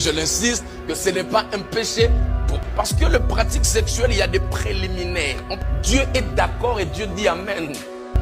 Je l'insiste que ce n'est pas un péché. Parce que le pratique sexuel, il y a des préliminaires. Dieu est d'accord et Dieu dit Amen.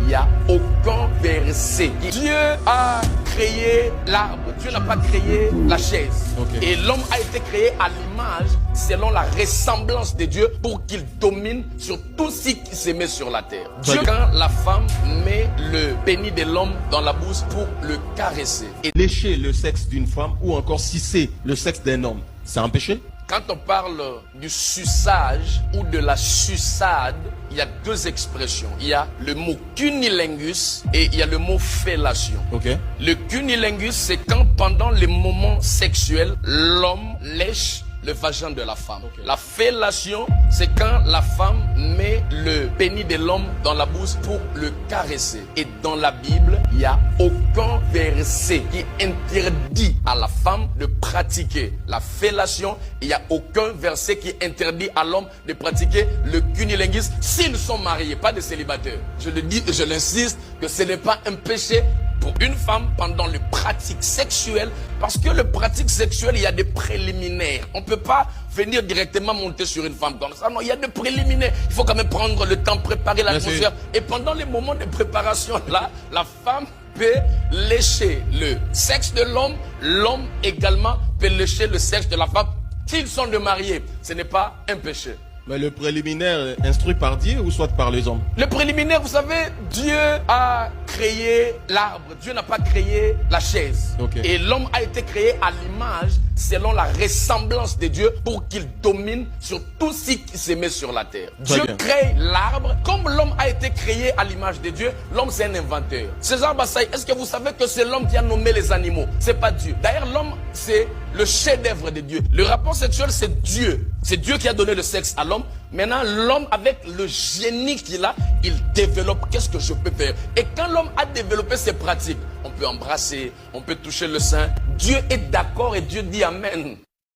Il n'y a aucun verset. Dieu a créé l'arbre. Dieu n'a pas créé la chaise. Okay. Et l'homme a été créé à l'image, selon la ressemblance de Dieu, pour qu'il domine sur tout ce qui se met sur la terre. Dieu, quand la femme met le pénis de l'homme dans la bouche pour le caresser. Et lécher le sexe d'une femme, ou encore si c'est le sexe d'un homme, c'est un péché? Quand on parle du suçage ou de la suçade, il y a deux expressions. Il y a le mot cunnilingus et il y a le mot fellation. Okay. Le cunnilingus, c'est quand pendant les moments sexuels, l'homme lèche le vagin de la femme. Okay. La fellation, c'est quand la femme met le pénis de l'homme dans la bouche pour le caresser. Et dans la Bible, il n'y a aucun verset qui interdit à la femme de pratiquer la fellation. Il n'y a aucun verset qui interdit à l'homme de pratiquer le cunnilingus s'ils sont mariés, pas des célibataires. Je le dis et je l'insiste que ce n'est pas un péché pour une femme pendant le pratique sexuel, parce que le pratique sexuel, il y a des préliminaires. On ne peut pas venir directement monter sur une femme comme ça. Non, il y a des préliminaires. Il faut quand même prendre le temps, préparer l'atmosphère. Et pendant les moments de préparation, là, la femme peut lécher le sexe de l'homme. L'homme également peut lécher le sexe de la femme. S'ils sont de mariés, ce n'est pas un péché. Mais le préliminaire instruit par Dieu ou soit par les hommes? Le préliminaire, vous savez, Dieu a créé l'arbre. Dieu n'a pas créé la chaise. Okay. Et l'homme a été créé à l'image, selon la ressemblance de Dieu, pour qu'il domine sur tout ce qui se met sur la terre. Dieu crée l'arbre. Comme l'homme a été créé à l'image de Dieu, l'homme c'est un inventeur. César Bassaï, est-ce que vous savez que c'est l'homme qui a nommé les animaux? C'est pas Dieu. D'ailleurs, l'homme, c'est le chef-d'œuvre de Dieu. Le rapport sexuel, c'est Dieu. C'est Dieu qui a donné le sexe à l'homme. Maintenant, l'homme, avec le génie qu'il a, il développe qu'est-ce que je peux faire. Et quand l'homme a développé ses pratiques, on peut embrasser, on peut toucher le sein. Dieu est d'accord et Dieu dit Amen.